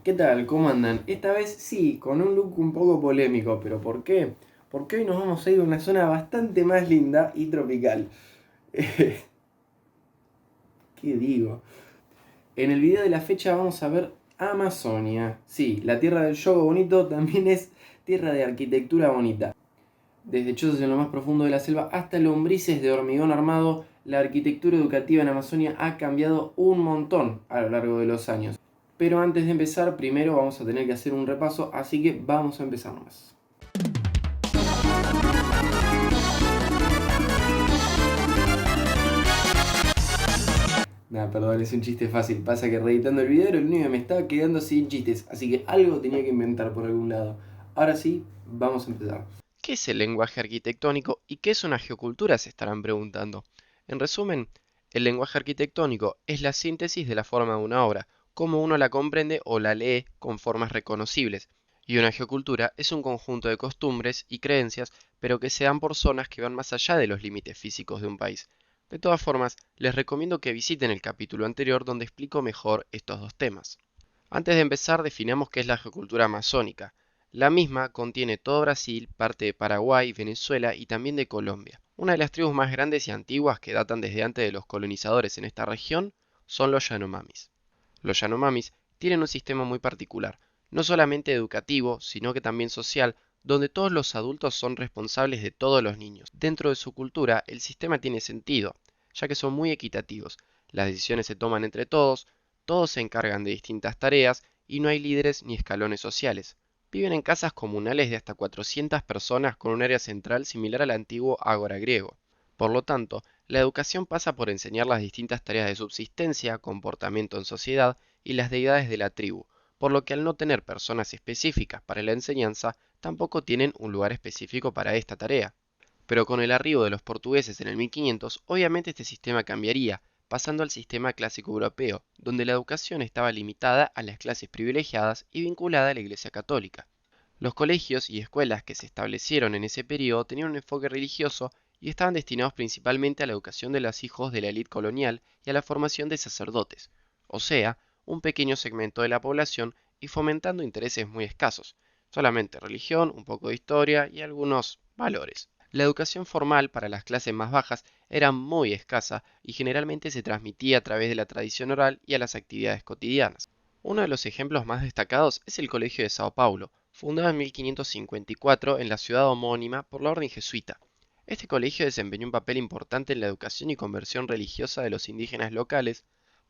¿Qué tal? ¿Cómo andan? Esta vez sí, con un look un poco polémico, pero ¿por qué? Porque hoy nos vamos a ir a una zona bastante más linda y tropical. ¿Qué digo? En el video de la fecha vamos a ver Amazonia. Sí, la tierra del yoga bonito también es tierra de arquitectura bonita. Desde chozas en lo más profundo de la selva hasta lombrices de hormigón armado, la arquitectura educativa en Amazonia ha cambiado un montón a lo largo de los años. Pero antes de empezar, primero vamos a tener que hacer un repaso, así que vamos a empezar nomás. Nada, perdón, es un chiste fácil. Pasa que reeditando el video el único que me estaba quedando sin chistes, así que algo tenía que inventar por algún lado. Ahora sí, vamos a empezar. ¿Qué es el lenguaje arquitectónico y qué es una geocultura? Se estarán preguntando. En resumen, el lenguaje arquitectónico es la síntesis de la forma de una obra, cómo uno la comprende o la lee con formas reconocibles. Y una geocultura es un conjunto de costumbres y creencias, pero que se dan por zonas que van más allá de los límites físicos de un país. De todas formas, les recomiendo que visiten el capítulo anterior donde explico mejor estos dos temas. Antes de empezar, definamos qué es la geocultura amazónica. La misma contiene todo Brasil, parte de Paraguay, Venezuela y también de Colombia. Una de las tribus más grandes y antiguas que datan desde antes de los colonizadores en esta región son los Yanomamis. Los Yanomamis tienen un sistema muy particular, no solamente educativo, sino que también social, donde todos los adultos son responsables de todos los niños. Dentro de su cultura, el sistema tiene sentido, ya que son muy equitativos. Las decisiones se toman entre todos, todos se encargan de distintas tareas y no hay líderes ni escalones sociales. Viven en casas comunales de hasta 400 personas con un área central similar al antiguo ágora griego. Por lo tanto, la educación pasa por enseñar las distintas tareas de subsistencia, comportamiento en sociedad y las deidades de la tribu, por lo que al no tener personas específicas para la enseñanza, tampoco tienen un lugar específico para esta tarea. Pero con el arribo de los portugueses en el 1500, obviamente este sistema cambiaría, pasando al sistema clásico europeo, donde la educación estaba limitada a las clases privilegiadas y vinculada a la Iglesia Católica. Los colegios y escuelas que se establecieron en ese periodo tenían un enfoque religioso y estaban destinados principalmente a la educación de los hijos de la élite colonial y a la formación de sacerdotes, o sea, un pequeño segmento de la población y fomentando intereses muy escasos, solamente religión, un poco de historia y algunos valores. La educación formal para las clases más bajas era muy escasa y generalmente se transmitía a través de la tradición oral y a las actividades cotidianas. Uno de los ejemplos más destacados es el Colegio de Sao Paulo, fundado en 1554 en la ciudad homónima por la orden jesuita. Este colegio desempeñó un papel importante en la educación y conversión religiosa de los indígenas locales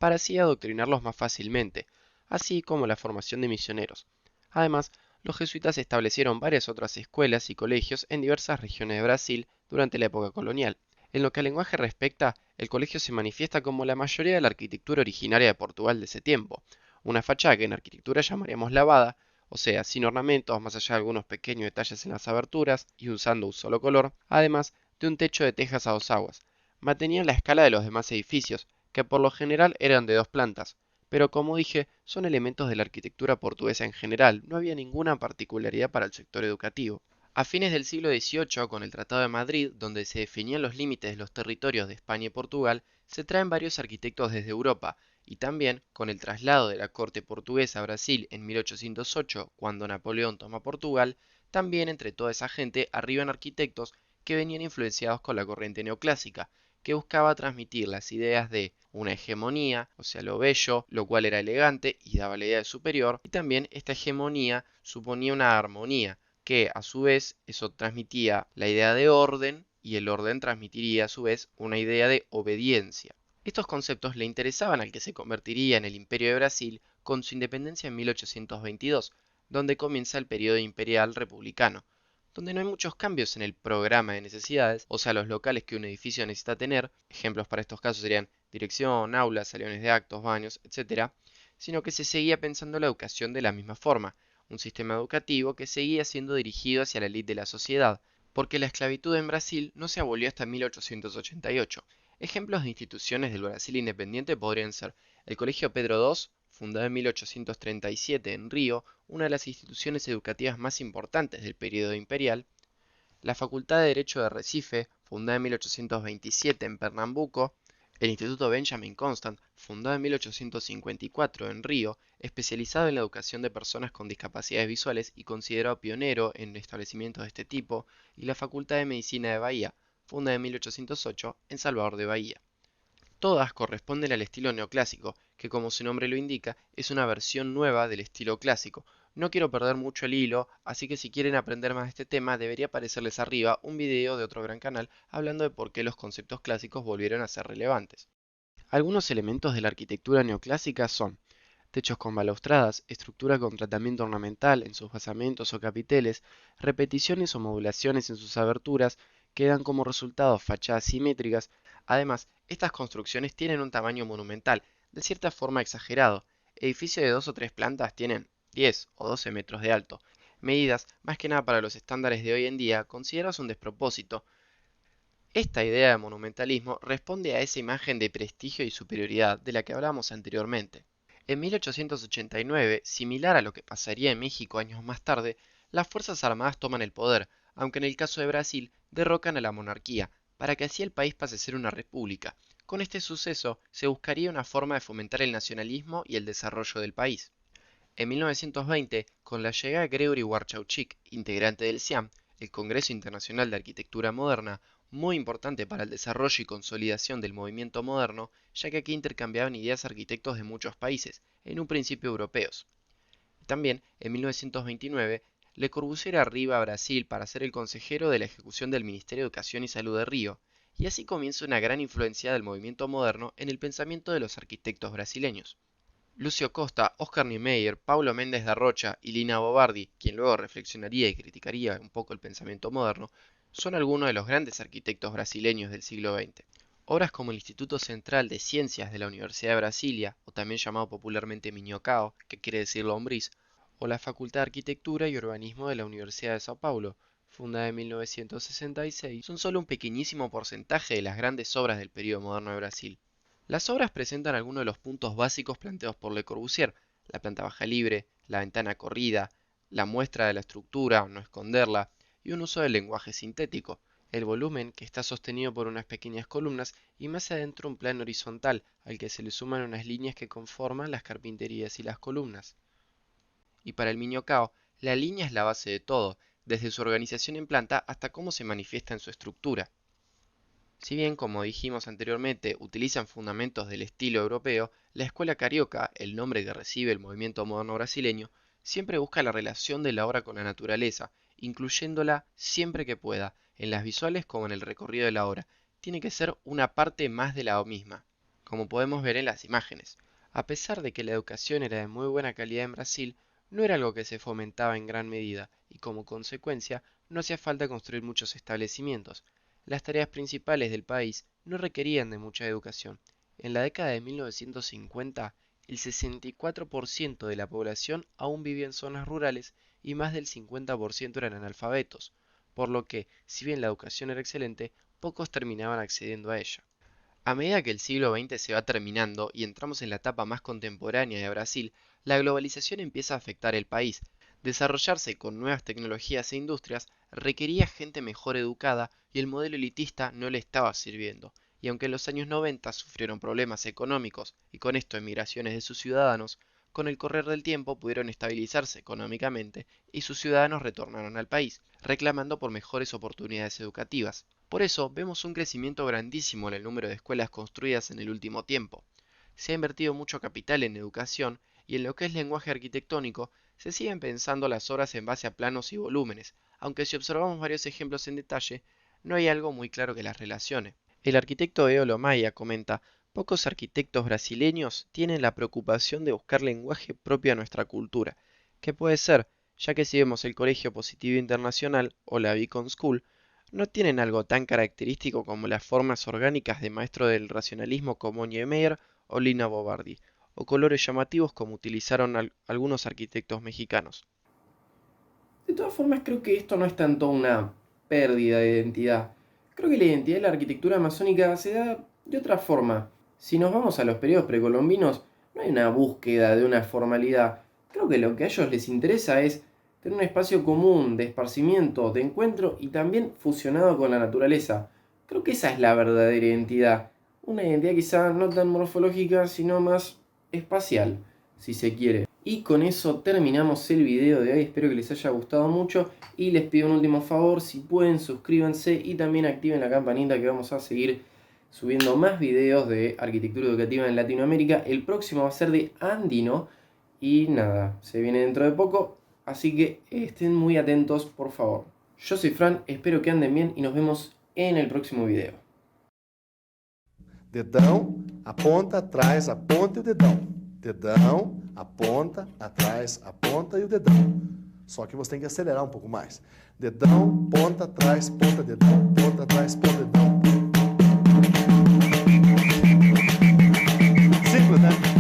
para así adoctrinarlos más fácilmente, así como la formación de misioneros. Además, los jesuitas establecieron varias otras escuelas y colegios en diversas regiones de Brasil durante la época colonial. En lo que al lenguaje respecta, el colegio se manifiesta como la mayoría de la arquitectura originaria de Portugal de ese tiempo, una fachada que en arquitectura llamaríamos lavada, o sea, sin ornamentos más allá de algunos pequeños detalles en las aberturas y usando un solo color, además de un techo de tejas a dos aguas. Mantenían la escala de los demás edificios, que por lo general eran de dos plantas, pero como dije, son elementos de la arquitectura portuguesa en general, no había ninguna particularidad para el sector educativo. A fines del siglo XVIII, con el Tratado de Madrid, donde se definían los límites de los territorios de España y Portugal, se traen varios arquitectos desde Europa, y también con el traslado de la corte portuguesa a Brasil en 1808, cuando Napoleón toma Portugal, también entre toda esa gente arriban arquitectos que venían influenciados con la corriente neoclásica, que buscaba transmitir las ideas de una hegemonía, o sea, lo bello, lo cual era elegante y daba la idea de superior, y también esta hegemonía suponía una armonía, que a su vez eso transmitía la idea de orden y el orden transmitiría a su vez una idea de obediencia. Estos conceptos le interesaban al que se convertiría en el Imperio de Brasil con su independencia en 1822, donde comienza el periodo imperial republicano, donde no hay muchos cambios en el programa de necesidades, o sea, los locales que un edificio necesita tener, ejemplos para estos casos serían dirección, aulas, salones de actos, baños, etcétera, sino que se seguía pensando la educación de la misma forma, un sistema educativo que seguía siendo dirigido hacia la élite de la sociedad, porque la esclavitud en Brasil no se abolió hasta 1888. Ejemplos de instituciones del Brasil independiente podrían ser el Colegio Pedro II, fundado en 1837 en Río, una de las instituciones educativas más importantes del período imperial, la Facultad de Derecho de Recife, fundada en 1827 en Pernambuco, El Instituto Benjamin Constant, fundado en 1854 en Río, especializado en la educación de personas con discapacidades visuales y considerado pionero en establecimientos de este tipo, y la Facultad de Medicina de Bahía, fundada en 1808 en Salvador de Bahía. Todas corresponden al estilo neoclásico, que como su nombre lo indica, es una versión nueva del estilo clásico. No quiero perder mucho el hilo, así que si quieren aprender más de este tema, debería aparecerles arriba un video de otro gran canal hablando de por qué los conceptos clásicos volvieron a ser relevantes. Algunos elementos de la arquitectura neoclásica son techos con balaustradas, estructura con tratamiento ornamental en sus basamentos o capiteles, repeticiones o modulaciones en sus aberturas, que dan como resultado fachadas simétricas. Además, estas construcciones tienen un tamaño monumental, de cierta forma exagerado. Edificios de 2 o 3 plantas tienen 10 o 12 metros de alto, medidas, más que nada para los estándares de hoy en día, consideradas un despropósito. Esta idea de monumentalismo responde a esa imagen de prestigio y superioridad de la que hablamos anteriormente. En 1889, similar a lo que pasaría en México años más tarde, las Fuerzas Armadas toman el poder, aunque en el caso de Brasil derrocan a la monarquía, para que así el país pase a ser una república. Con este suceso se buscaría una forma de fomentar el nacionalismo y el desarrollo del país. En 1920, con la llegada de Gregory Warchauchik, integrante del CIAM, el Congreso Internacional de Arquitectura Moderna, muy importante para el desarrollo y consolidación del movimiento moderno, ya que aquí intercambiaban ideas arquitectos de muchos países, en un principio europeos. También, en 1929, Le Corbusier arriba a Brasil para ser el consejero de la ejecución del Ministerio de Educación y Salud de Río, y así comienza una gran influencia del movimiento moderno en el pensamiento de los arquitectos brasileños. Lucio Costa, Oscar Niemeyer, Paulo Méndez da Rocha y Lina Bobardi, quien luego reflexionaría y criticaría un poco el pensamiento moderno, son algunos de los grandes arquitectos brasileños del siglo XX. Obras como el Instituto Central de Ciencias de la Universidad de Brasilia, o también llamado popularmente Minhocao, que quiere decir lombriz, o la Facultad de Arquitectura y Urbanismo de la Universidad de Sao Paulo, fundada en 1966, son solo un pequeñísimo porcentaje de las grandes obras del período moderno de Brasil. Las obras presentan algunos de los puntos básicos planteados por Le Corbusier: la planta baja libre, la ventana corrida, la muestra de la estructura, no esconderla, y un uso del lenguaje sintético, el volumen que está sostenido por unas pequeñas columnas y más adentro un plano horizontal al que se le suman unas líneas que conforman las carpinterías y las columnas. Y para el Miñocao, la línea es la base de todo, desde su organización en planta hasta cómo se manifiesta en su estructura. Si bien, como dijimos anteriormente, utilizan fundamentos del estilo europeo, la escuela carioca, el nombre que recibe el movimiento moderno brasileño, siempre busca la relación de la obra con la naturaleza, incluyéndola siempre que pueda, en las visuales como en el recorrido de la obra. Tiene que ser una parte más de la misma, como podemos ver en las imágenes. A pesar de que la educación era de muy buena calidad en Brasil, no era algo que se fomentaba en gran medida, y como consecuencia, no hacía falta construir muchos establecimientos. Las tareas principales del país no requerían de mucha educación. En la década de 1950, el 64% de la población aún vivía en zonas rurales y más del 50% eran analfabetos, por lo que, si bien la educación era excelente, pocos terminaban accediendo a ella. A medida que el siglo XX se va terminando y entramos en la etapa más contemporánea de Brasil, la globalización empieza a afectar el país. Desarrollarse con nuevas tecnologías e industrias requería gente mejor educada y el modelo elitista no le estaba sirviendo. Y aunque en los años 90 sufrieron problemas económicos y con esto emigraciones de sus ciudadanos, con el correr del tiempo pudieron estabilizarse económicamente y sus ciudadanos retornaron al país, reclamando por mejores oportunidades educativas. Por eso vemos un crecimiento grandísimo en el número de escuelas construidas en el último tiempo. Se ha invertido mucho capital en educación y en lo que es lenguaje arquitectónico se siguen pensando las obras en base a planos y volúmenes, aunque si observamos varios ejemplos en detalle, no hay algo muy claro que las relacione. El arquitecto Eolo Maia comenta: pocos arquitectos brasileños tienen la preocupación de buscar lenguaje propio a nuestra cultura, que puede ser, ya que si vemos el Colegio Positivo Internacional o la Beacon School, no tienen algo tan característico como las formas orgánicas de maestro del racionalismo como Niemeyer o Lina Bobardi, o colores llamativos como utilizaron algunos arquitectos mexicanos. De todas formas, creo que esto no es tanto una pérdida de identidad. Creo que la identidad de la arquitectura amazónica se da de otra forma. Si nos vamos a los periodos precolombinos, no hay una búsqueda de una formalidad. Creo que lo que a ellos les interesa es tener un espacio común de esparcimiento, de encuentro y también fusionado con la naturaleza. Creo que esa es la verdadera identidad. una identidad quizá no tan morfológica, sino más espacial, si se quiere. Y con eso terminamos el video de hoy, espero que les haya gustado mucho y les pido un último favor, si pueden suscríbanse y también activen la campanita, que vamos a seguir subiendo más videos de arquitectura educativa en Latinoamérica. El próximo va a ser de Andino y nada, se viene dentro de poco, así que estén muy atentos por favor. Yo soy Fran, espero que anden bien y nos vemos en el próximo video. Dedão, aponta, atrás, a ponta e o dedão. Dedão, aponta, atrás, a ponta e o dedão. Só que você tem que acelerar um pouco mais. Dedão, ponta, atrás, ponta, dedão. Ponta, atrás, ponta, dedão. Simples, né?